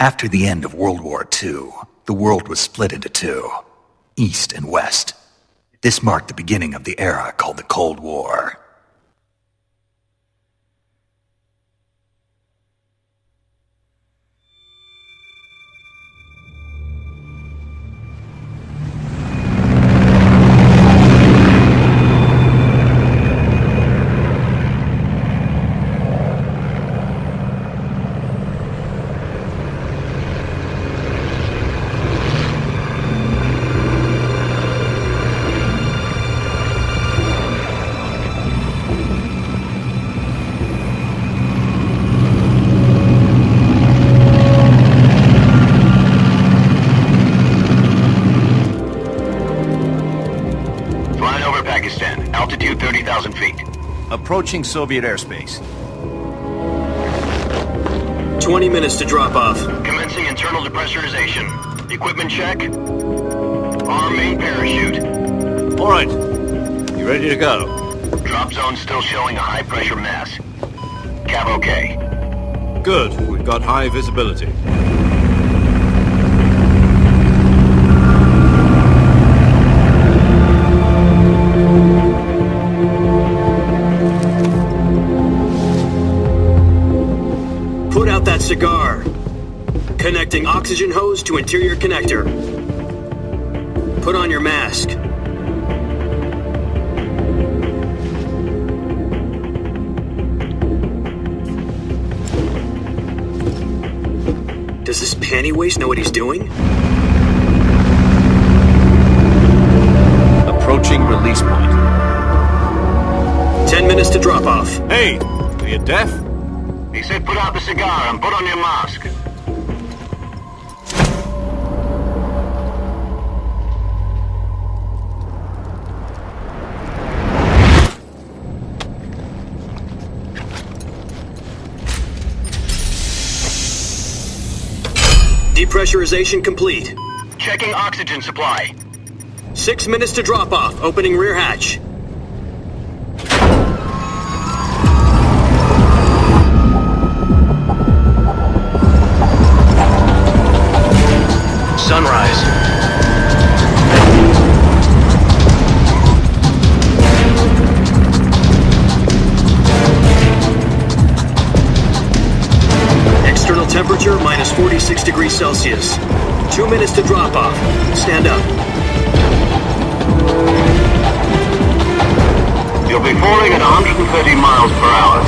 After the end of World War II, the world was split into two, East and West. This marked the beginning of the era called the Cold War. Altitude 30,000 feet. Approaching Soviet airspace. 20 minutes to drop off. Commencing internal depressurization. Equipment check. Arm main parachute. All right. You ready to go? Drop zone still showing a high pressure mass. Cav okay. Good. We've got high visibility. Put out that cigar. Connecting oxygen hose to interior connector. Put on your mask. Does this panty waste know what he's doing? Approaching release point. 10 minutes to drop off. Hey, are you deaf? He said put out the cigar and put on your mask. Depressurization complete. Checking oxygen supply. 6 minutes to drop off. Opening rear hatch. Sunrise. External temperature minus 46 degrees Celsius. 2 minutes to drop off. Stand up. You'll be falling at 130 miles per hour.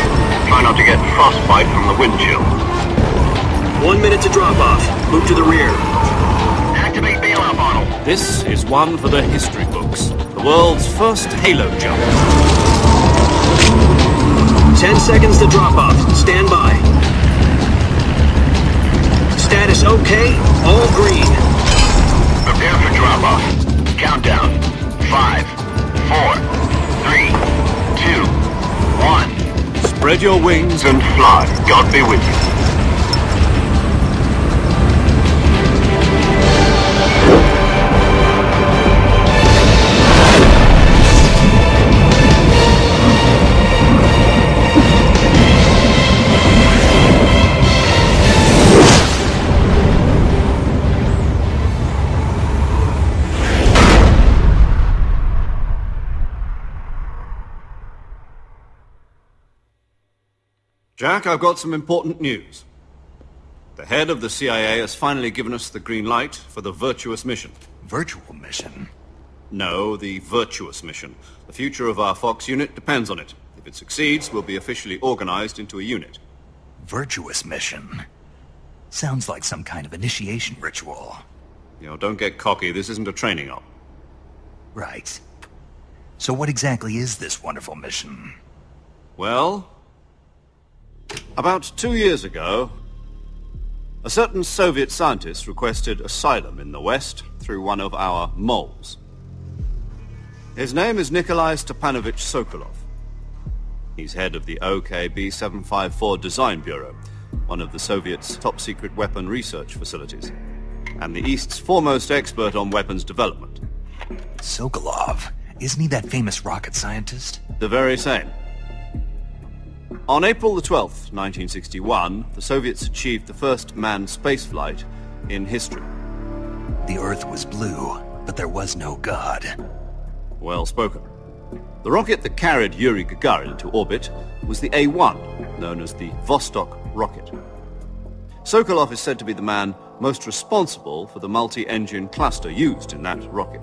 Try not to get frostbite from the wind chill. 1 minute to drop off. Move to the rear. Activate bailout model. This is one for the history books. The world's first halo jump. 10 seconds to drop off. Stand by. Status okay. All green. Prepare for drop-off. Countdown. 5, 4, 3, 2, 1. Spread your wings And fly. God be with you. Jack, I've got some important news. The head of the CIA has finally given us the green light for the virtuous mission. Virtual mission? No, the virtuous mission. The future of our Fox unit depends on it. If it succeeds, we'll be officially organized into a unit. Virtuous mission? Sounds like some kind of initiation ritual. You know, don't get cocky. This isn't a training op. Right. So what exactly is this wonderful mission? Well, about 2 years ago, a certain Soviet scientist requested asylum in the West through one of our moles. His name is Nikolai Stepanovich Sokolov. He's head of the OKB-754 Design Bureau, one of the Soviets' top-secret weapon research facilities, and the East's foremost expert on weapons development. Sokolov? Isn't he that famous rocket scientist? The very same. On April the 12th, 1961, the Soviets achieved the first manned spaceflight in history. The Earth was blue, but there was no God. Well spoken. The rocket that carried Yuri Gagarin into orbit was the A-1, known as the Vostok rocket. Sokolov is said to be the man most responsible for the multi-engine cluster used in that rocket.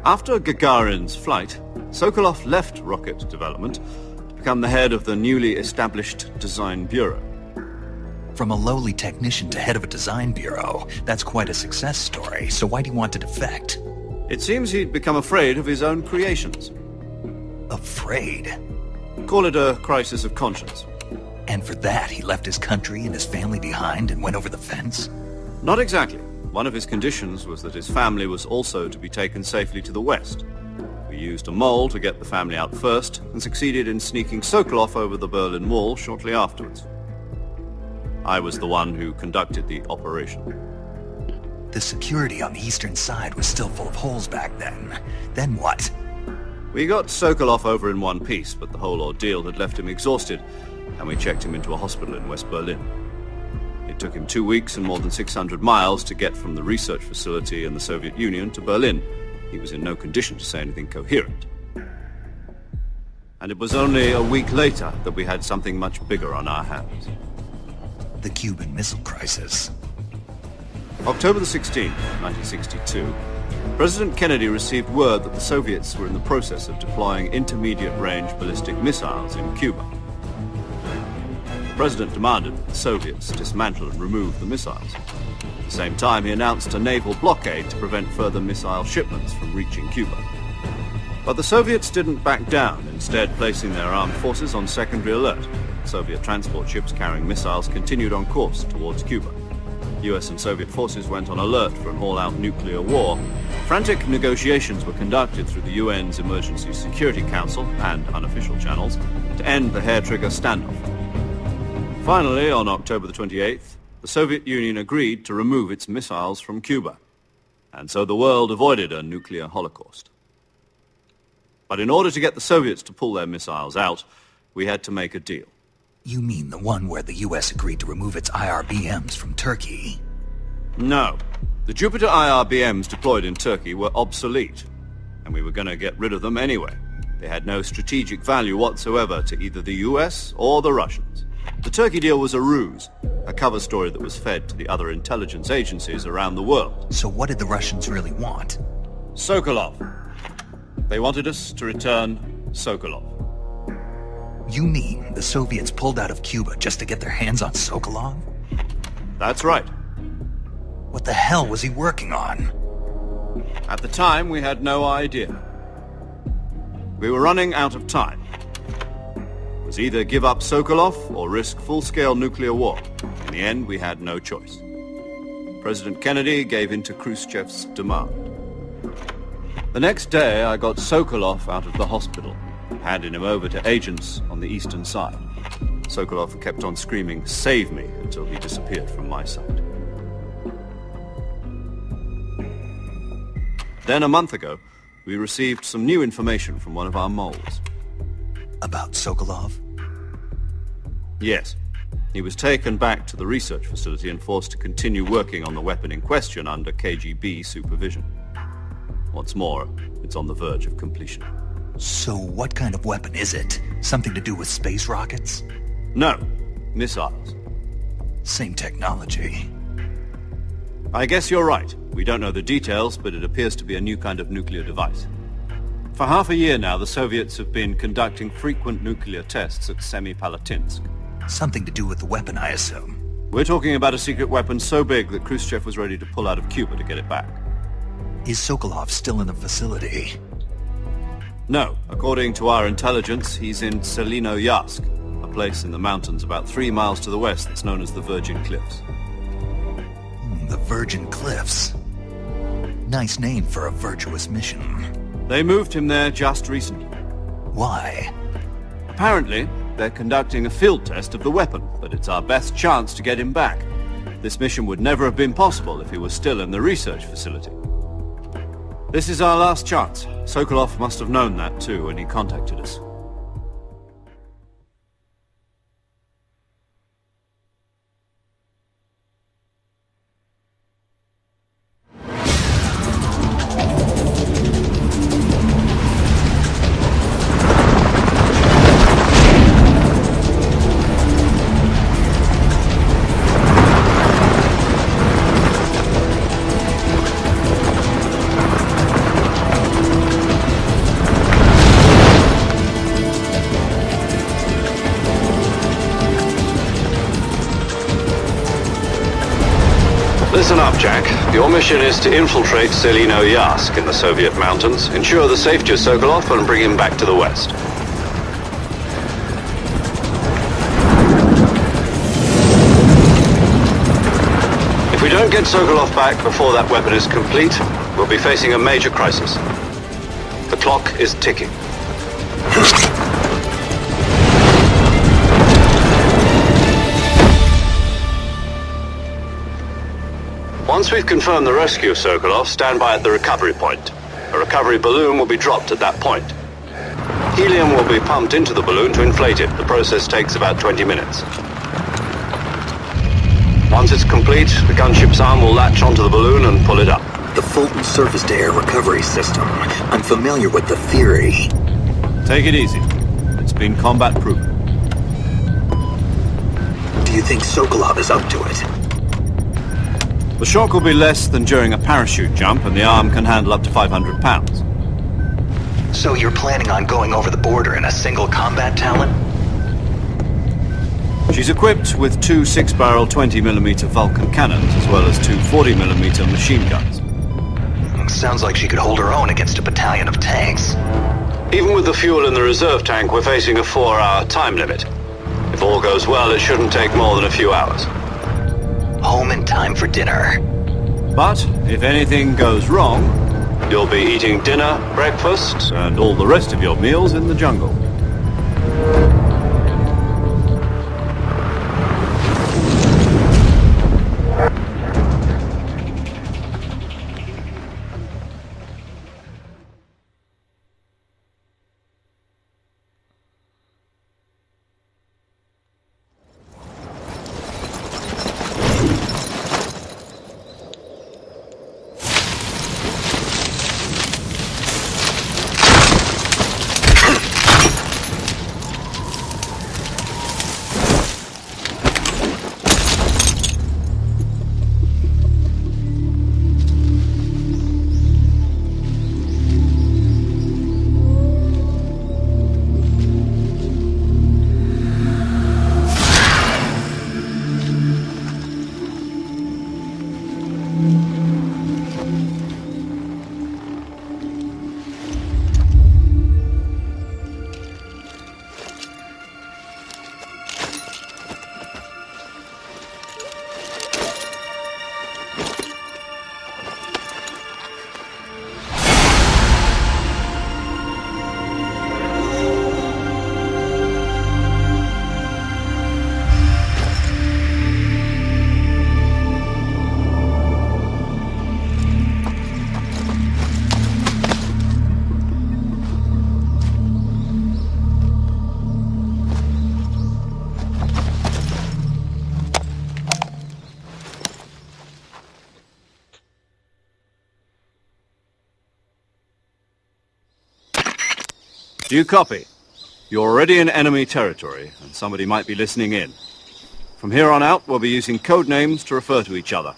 After Gagarin's flight, Sokolov left rocket development to become the head of the newly established Design Bureau. From a lowly technician to head of a design bureau, that's quite a success story, so why do you want to defect? It seems he'd become afraid of his own creations. Afraid? Call it a crisis of conscience. And for that, he left his country and his family behind and went over the fence? Not exactly. One of his conditions was that his family was also to be taken safely to the west. We used a mole to get the family out first and succeeded in sneaking Sokolov over the Berlin Wall shortly afterwards. I was the one who conducted the operation. The security on the eastern side was still full of holes back then. Then what? We got Sokolov over in one piece, but the whole ordeal had left him exhausted, and we checked him into a hospital in West Berlin. It took him 2 weeks and more than 600 miles to get from the research facility in the Soviet Union to Berlin. He was in no condition to say anything coherent. And it was only a week later that we had something much bigger on our hands. The Cuban Missile Crisis. October the 16th, 1962, President Kennedy received word that the Soviets were in the process of deploying intermediate-range ballistic missiles in Cuba. The President demanded that the Soviets dismantle and remove the missiles. At the same time, he announced a naval blockade to prevent further missile shipments from reaching Cuba. But the Soviets didn't back down, instead placing their armed forces on secondary alert. Soviet transport ships carrying missiles continued on course towards Cuba. US and Soviet forces went on alert for an all-out nuclear war. Frantic negotiations were conducted through the UN's Emergency Security Council and unofficial channels to end the hair-trigger standoff. Finally, on October the 28th, the Soviet Union agreed to remove its missiles from Cuba. And so the world avoided a nuclear holocaust. But in order to get the Soviets to pull their missiles out, we had to make a deal. You mean the one where the US agreed to remove its IRBMs from Turkey? No. The Jupiter IRBMs deployed in Turkey were obsolete, and we were going to get rid of them anyway. They had no strategic value whatsoever to either the US or the Russians. The Turkey deal was a ruse, a cover story that was fed to the other intelligence agencies around the world. So what did the Russians really want? Sokolov. They wanted us to return Sokolov. You mean the Soviets pulled out of Cuba just to get their hands on Sokolov? That's right. What the hell was he working on? At the time, we had no idea. We were running out of time. It was either give up Sokolov or risk full-scale nuclear war. In the end, we had no choice. President Kennedy gave in to Khrushchev's demand. The next day, I got Sokolov out of the hospital, handing him over to agents on the eastern side. Sokolov kept on screaming, "Save me," until he disappeared from my sight. Then a month ago, we received some new information from one of our moles. About Sokolov? Yes. He was taken back to the research facility and forced to continue working on the weapon in question under KGB supervision. What's more, it's on the verge of completion. So what kind of weapon is it? Something to do with space rockets? No. Missiles. Same technology. I guess you're right. We don't know the details, but it appears to be a new kind of nuclear device. For half a year now, the Soviets have been conducting frequent nuclear tests at Semipalatinsk. Something to do with the weapon, I assume. We're talking about a secret weapon so big that Khrushchev was ready to pull out of Cuba to get it back. Is Sokolov still in the facility? No. According to our intelligence, he's in Selinoyarsk, a place in the mountains about 3 miles to the west that's known as the Virgin Cliffs. The Virgin Cliffs. Nice name for a virtuous mission. They moved him there just recently. Why? Apparently, they're conducting a field test of the weapon, but it's our best chance to get him back. This mission would never have been possible if he was still in the research facility. This is our last chance. Sokolov must have known that too when he contacted us. Listen up, Jack. Your mission is to infiltrate Selino Yask in the Soviet mountains, ensure the safety of Sokolov, and bring him back to the West. If we don't get Sokolov back before that weapon is complete, we'll be facing a major crisis. The clock is ticking. Once we've confirmed the rescue of Sokolov, stand by at the recovery point. A recovery balloon will be dropped at that point. Helium will be pumped into the balloon to inflate it. The process takes about 20 minutes. Once it's complete, the gunship's arm will latch onto the balloon and pull it up. The Fulton surface-to-air recovery system. I'm familiar with the theory. Take it easy. It's been combat-proven. Do you think Sokolov is up to it? The shock will be less than during a parachute jump, and the arm can handle up to 500 pounds. So you're planning on going over the border in a single combat Talon? She's equipped with two 6-barrel 20mm Vulcan cannons, as well as two 40mm machine guns. Sounds like she could hold her own against a battalion of tanks. Even with the fuel in the reserve tank, we're facing a 4-hour time limit. If all goes well, it shouldn't take more than a few hours. Home in time for dinner. But if anything goes wrong, you'll be eating dinner, breakfast, and all the rest of your meals in the jungle. Do you copy? You're already in enemy territory, and somebody might be listening in. From here on out, we'll be using code names to refer to each other.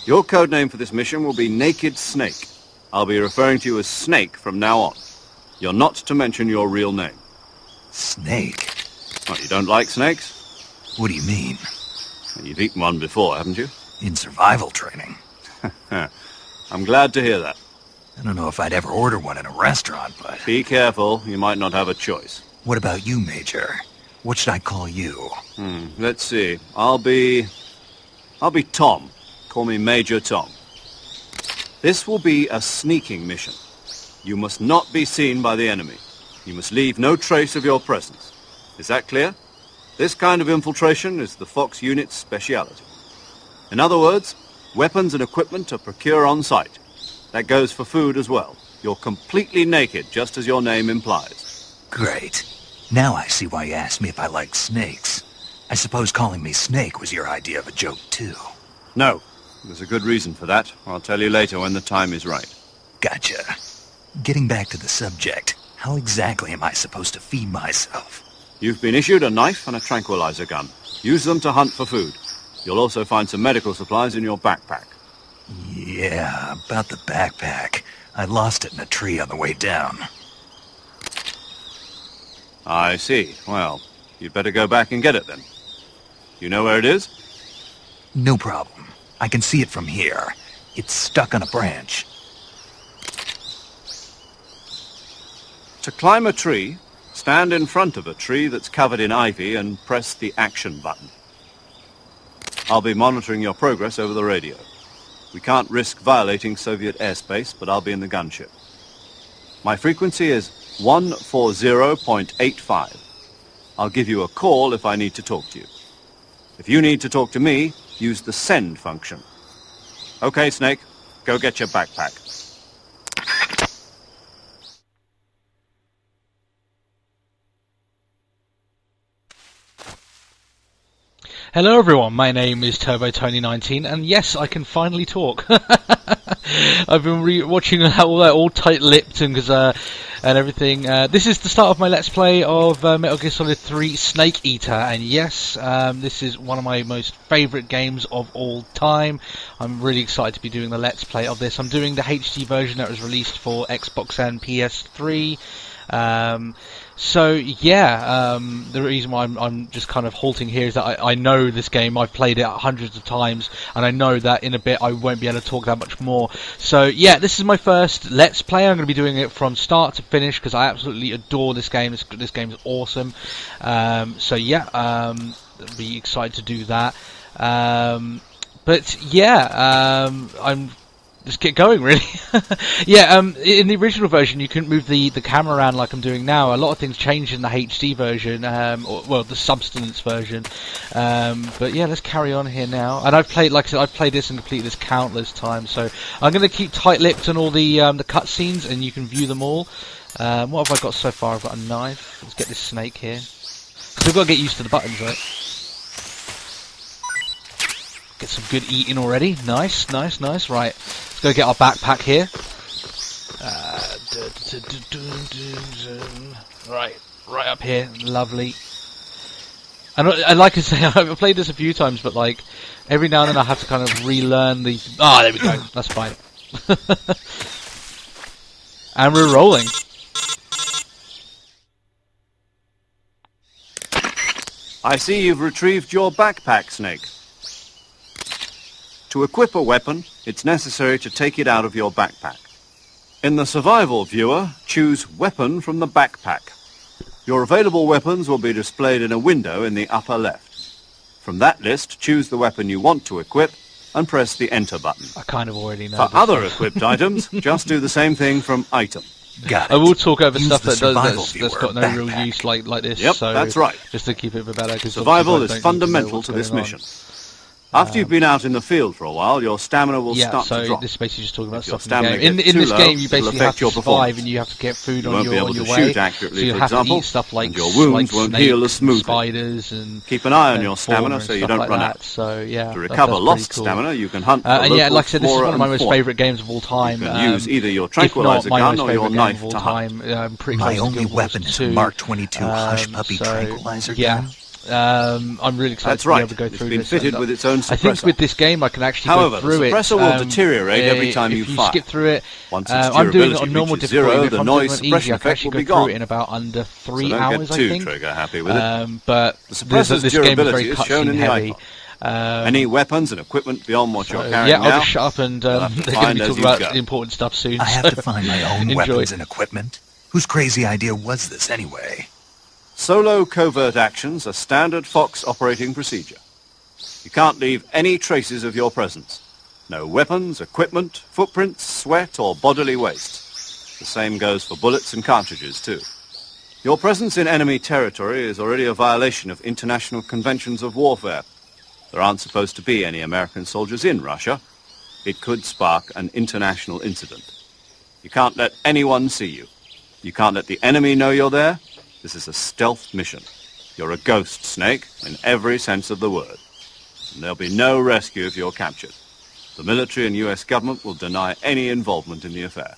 Your code name for this mission will be Naked Snake. I'll be referring to you as Snake from now on. You're not to mention your real name. Snake? What, you don't like snakes? What do you mean? You've eaten one before, haven't you? In survival training. I'm glad to hear that. I don't know if I'd ever order one in a restaurant, but... Be careful, you might not have a choice. What about you, Major? What should I call you? Let's see. I'll be Tom. Call me Major Tom. This will be a sneaking mission. You must not be seen by the enemy. You must leave no trace of your presence. Is that clear? This kind of infiltration is the Fox unit's speciality. In other words, weapons and equipment are procured on site. That goes for food as well. You're completely naked, just as your name implies. Great. Now I see why you asked me if I like snakes. I suppose calling me Snake was your idea of a joke, too. No. There's a good reason for that. I'll tell you later when the time is right. Gotcha. Getting back to the subject, how exactly am I supposed to feed myself? You've been issued a knife and a tranquilizer gun. Use them to hunt for food. You'll also find some medical supplies in your backpack. Yeah, about the backpack. I lost it in a tree on the way down. I see. Well, you'd better go back and get it then. You know where it is? No problem. I can see it from here. It's stuck on a branch. To climb a tree, stand in front of a tree that's covered in ivy and press the action button. I'll be monitoring your progress over the radio. We can't risk violating Soviet airspace, but I'll be in the gunship. My frequency is 140.85. I'll give you a call if I need to talk to you. If you need to talk to me, use the send function. Okay, Snake, go get your backpack. Hello everyone, my name is TurboTony19, and yes, I can finally talk. I've been watching all that all tight-lipped and everything. This is the start of my Let's Play of Metal Gear Solid 3 Snake Eater, and yes, this is one of my most favourite games of all time. I'm really excited to be doing the Let's Play of this. I'm doing the HD version that was released for Xbox and PS3. So yeah, the reason why I'm just kind of halting here is that I know this game. I've played it hundreds of times, and I know that in a bit I won't be able to talk that much more. So yeah, this is my first Let's Play. I'm going to be doing it from start to finish because I absolutely adore this game. This game is awesome. So yeah, I'll be excited to do that. But yeah, I'm just get going, really. Yeah, in the original version you couldn't move the camera around like I'm doing now. A lot of things changed in the HD version, well, the substance version. But yeah, let's carry on here now. And I've played, like I said, I've played this and completed this countless times. So I'm going to keep tight-lipped on all the cutscenes, and you can view them all. What have I got so far? I've got a knife. Let's get this snake here. Still got to get used to the buttons, right? Get some good eating already. Nice, nice, nice. Right, let's go get our backpack here. Right up here. Lovely. And like I say, I've played this a few times, but like every now and then I have to kind of relearn the. Ah, there we go. That's fine. And we're rolling. I see you've retrieved your backpack, Snake. To equip a weapon, it's necessary to take it out of your backpack. In the survival viewer, choose Weapon from the backpack. Your available weapons will be displayed in a window in the upper left. From that list, choose the weapon you want to equip and press the Enter button. I kind of already know. For other equipped items, just do the same thing from Item. Got it. I will talk over Use stuff the that's got no real backpack. use like this. Yep, so that's right. Just to keep it better. Survival is fundamental to this mission. After you've been out in the field for a while, your stamina will start to drop. This is basically just talking about If your stuff in the stamina game. gets In too this low, game, you it'll basically have affect to your survive, performance. and you have to get food You on won't be your able to way. shoot accurately, so you for have example, to eat stuff like and your wounds won't snakes heal as smoothly. and spiders and Keep an eye on and your stamina fauna so and you stuff don't like run that. out. So yeah, To recover that's lost cool. stamina, you can hunt for And yeah, local like I said, this is flora one of my and most fauna. favourite games of all time. You can use either your if not tranquilizer my gun most or your favourite game knife of all to hunt. time. I'm pretty My close to only Guild weapon Wars is 2. a Mark 22 Hush Puppy so, tranquilizer yeah. gun. I'm really excited That's to be right. able to go It's through been this. fitted and, with its own I think suppressor. with this game I can actually However, go through the it. suppressor will deteriorate every time you if fire. skip through it, Once its I'm doing it durability on normal reaches difficulty. zero, If the I'm noise doing it on suppression easy, I can effect actually will go be through gone. it in about under 3 So don't hours, get I too think. trigger happy with it. But The suppressor's this game is durability very is shown cutscene in the heavy. icon. Any weapons and equipment beyond what you're carrying yeah, now? I'll just shut up and they're have to going to find be as talking you about go. the important stuff soon. I have so to find my own enjoy. weapons and equipment. Whose crazy idea was this, anyway? Solo covert actions are standard Fox operating procedure. You can't leave any traces of your presence. No weapons, equipment, footprints, sweat, or bodily waste. The same goes for bullets and cartridges, too. Your presence in enemy territory is already a violation of international conventions of warfare. There aren't supposed to be any American soldiers in Russia. It could spark an international incident. You can't let anyone see you. You can't let the enemy know you're there. This is a stealth mission. You're a ghost, Snake, in every sense of the word. And there'll be no rescue if you're captured. The military and US government will deny any involvement in the affair.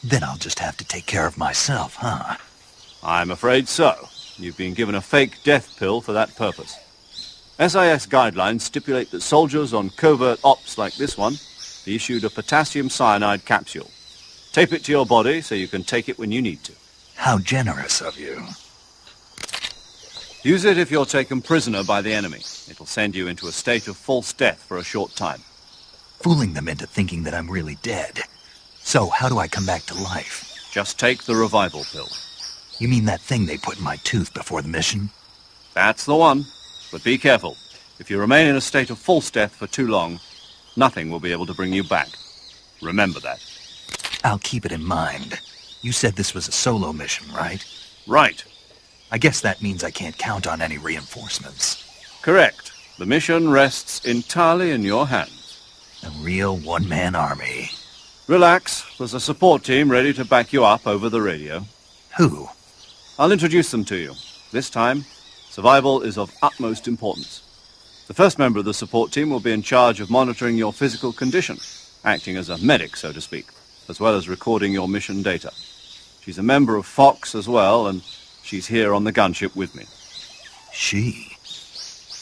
Then I'll just have to take care of myself, huh? I'm afraid so. You've been given a fake death pill for that purpose. SIS guidelines stipulate that soldiers on covert ops like this one be issued a potassium cyanide capsule. Tape it to your body so you can take it when you need to. How generous of you. Use it if you're taken prisoner by the enemy. It'll send you into a state of false death for a short time. fooling them into thinking that I'm really dead. So, how do I come back to life? Just take the revival pill. You mean that thing they put in my tooth before the mission? That's the one. But be careful. If you remain in a state of false death for too long, nothing will be able to bring you back. Remember that. I'll keep it in mind. You said this was a solo mission, right? Right. I guess that means I can't count on any reinforcements. Correct. The mission rests entirely in your hands. A real one-man army. Relax. There's a support team ready to back you up over the radio. Who? I'll introduce them to you. This time, survival is of utmost importance. The first member of the support team will be in charge of monitoring your physical condition, acting as a medic, so to speak, as well as recording your mission data. She's a member of Fox as well, and she's here on the gunship with me. She?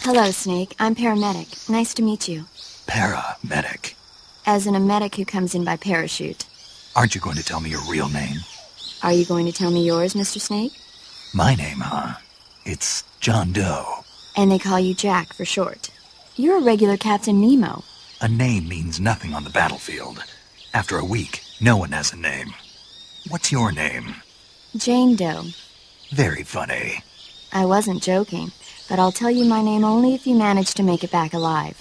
Hello, Snake. I'm paramedic. Nice to meet you. Paramedic. As in a medic who comes in by parachute. Aren't you going to tell me your real name? Are you going to tell me yours, Mr. Snake? My name, huh? It's John Doe. And they call you Jack for short. You're a regular Captain Nemo. A name means nothing on the battlefield. After a week, no one has a name. What's your name? Jane Doe. Very funny. I wasn't joking, but I'll tell you my name only if you manage to make it back alive.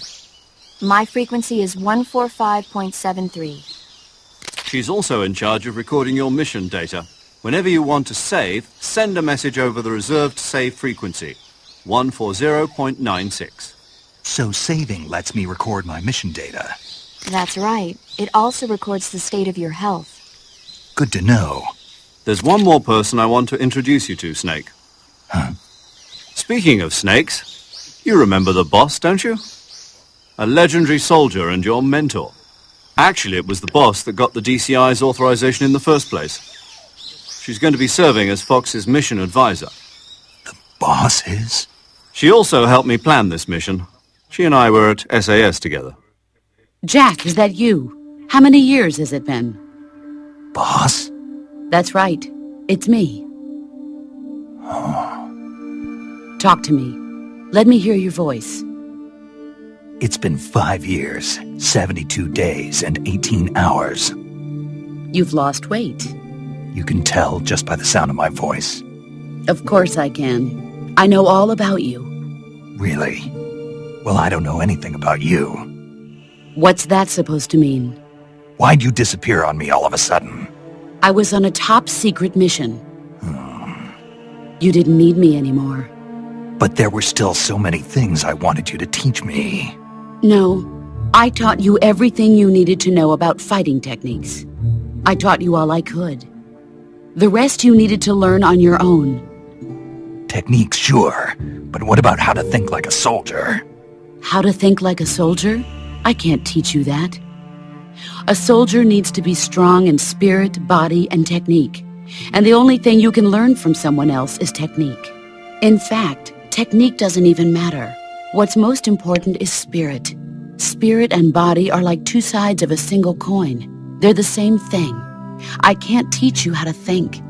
My frequency is 145.73. She's also in charge of recording your mission data. Whenever you want to save, send a message over the reserved save frequency, 140.96. So saving lets me record my mission data. That's right. It also records the state of your health. Good to know. There's one more person I want to introduce you to, Snake. Huh? Speaking of snakes, you remember the boss, don't you? A legendary soldier and your mentor. Actually, it was the boss that got the DCI's authorization in the first place. She's going to be serving as Fox's mission advisor. The boss is? She also helped me plan this mission. She and I were at SAS together. Jack, is that you? How many years has it been? Boss? That's right. It's me. Talk to me. Let me hear your voice. It's been 5 years, 72 days, and 18 hours. You've lost weight. You can tell just by the sound of my voice. Of course I can. I know all about you. Really? Well, I don't know anything about you. What's that supposed to mean? Why'd you disappear on me all of a sudden? I was on a top-secret mission. You didn't need me anymore. But there were still so many things I wanted you to teach me. No, I taught you everything you needed to know about fighting techniques. I taught you all I could. The rest you needed to learn on your own. Techniques, sure. But what about how to think like a soldier? How to think like a soldier? I can't teach you that. A soldier needs to be strong in spirit, body, and technique. And the only thing you can learn from someone else is technique. In fact, technique doesn't even matter. What's most important is spirit. Spirit and body are like two sides of a single coin. They're the same thing. I can't teach you how to think.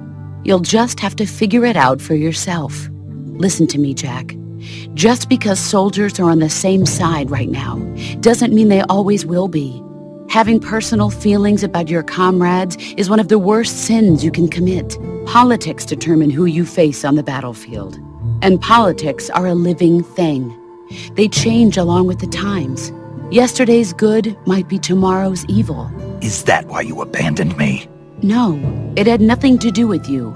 You'll just have to figure it out for yourself. Listen to me, Jack. Just because soldiers are on the same side right now doesn't mean they always will be. Having personal feelings about your comrades is one of the worst sins you can commit. Politics determine who you face on the battlefield. And politics are a living thing. They change along with the times. Yesterday's good might be tomorrow's evil. Is that why you abandoned me? No, it had nothing to do with you.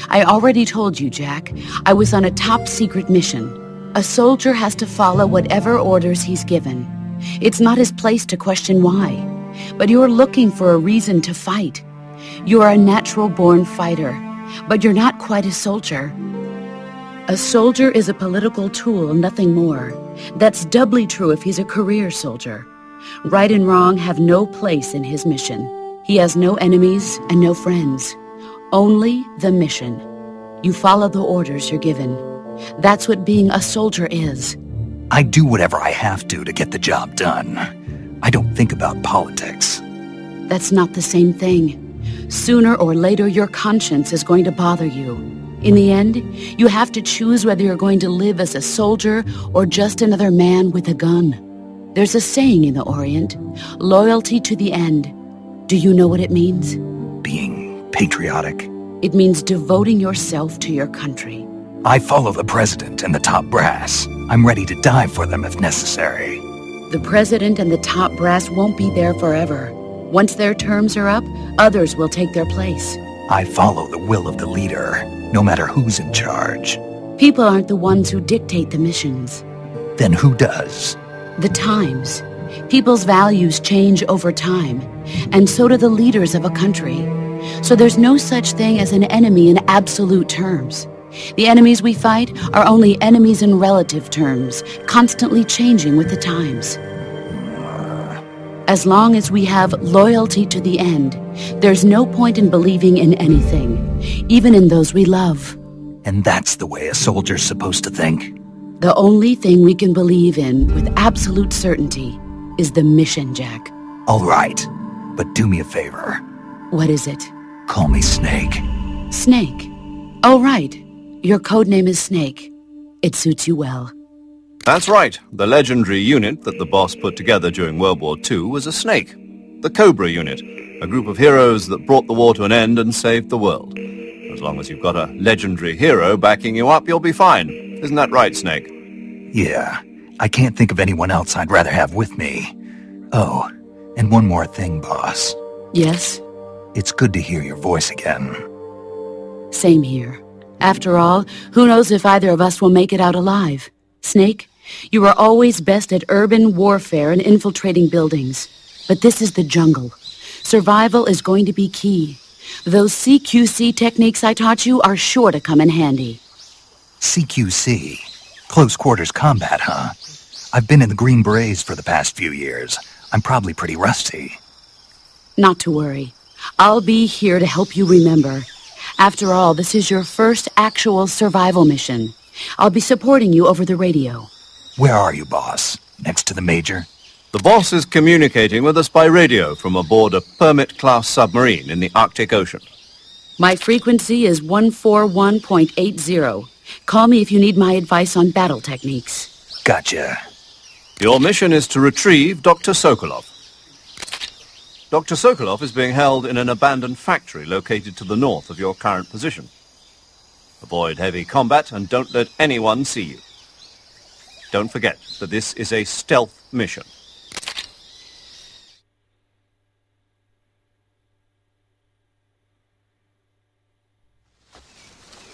I already told you, Jack. I was on a top-secret mission. A soldier has to follow whatever orders he's given. It's not his place to question why. But you're looking for a reason to fight. You're a natural-born fighter, but you're not quite a soldier. A soldier is a political tool, nothing more. That's doubly true if he's a career soldier. Right and wrong have no place in his mission. He has no enemies and no friends. Only the mission. You follow the orders you're given. That's what being a soldier is. I do whatever I have to get the job done. I don't think about politics. That's not the same thing. Sooner or later, your conscience is going to bother you. In the end, you have to choose whether you're going to live as a soldier or just another man with a gun. There's a saying in the Orient, loyalty to the end. Do you know what it means? Being patriotic. It means devoting yourself to your country. I follow the president and the top brass. I'm ready to die for them if necessary. The president and the top brass won't be there forever. Once their terms are up, others will take their place. I follow the will of the leader, no matter who's in charge. People aren't the ones who dictate the missions. Then who does? The times. People's values change over time, and so do the leaders of a country. So there's no such thing as an enemy in absolute terms. The enemies we fight are only enemies in relative terms, constantly changing with the times. As long as we have loyalty to the end, there's no point in believing in anything, even in those we love. And that's the way a soldier's supposed to think? The only thing we can believe in with absolute certainty is the mission, Jack. All right, but do me a favor. What is it? Call me Snake. Snake. Oh, right. Your codename is Snake. It suits you well. That's right. The legendary unit that the boss put together during World War II was a snake. The Cobra unit, a group of heroes that brought the war to an end and saved the world. As long as you've got a legendary hero backing you up, you'll be fine. Isn't that right, Snake? Yeah, I can't think of anyone else I'd rather have with me. Oh, and one more thing, boss. Yes? It's good to hear your voice again. Same here. After all, who knows if either of us will make it out alive? Snake, you are always best at urban warfare and infiltrating buildings. But this is the jungle. Survival is going to be key. Those CQC techniques I taught you are sure to come in handy. CQC? Close quarters combat, huh? I've been in the Green Berets for the past few years. I'm probably pretty rusty. Not to worry. I'll be here to help you remember. After all, this is your first actual survival mission. I'll be supporting you over the radio. Where are you, boss? Next to the Major? The boss is communicating with us by radio from aboard a Permit-class submarine in the Arctic Ocean. My frequency is 141.80. Call me if you need my advice on battle techniques. Gotcha. Your mission is to retrieve Dr. Sokolov. Dr. Sokolov is being held in an abandoned factory located to the north of your current position. Avoid heavy combat and don't let anyone see you. Don't forget that this is a stealth mission.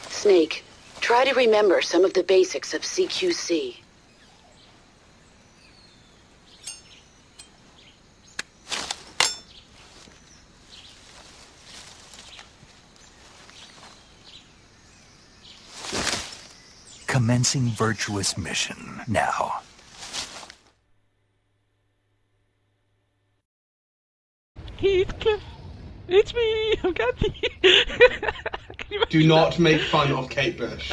Snake, try to remember some of the basics of CQC. Commencing virtuous mission now. Heathcliff, it's me, I'm Kathy. Do not make fun of Kate Bush.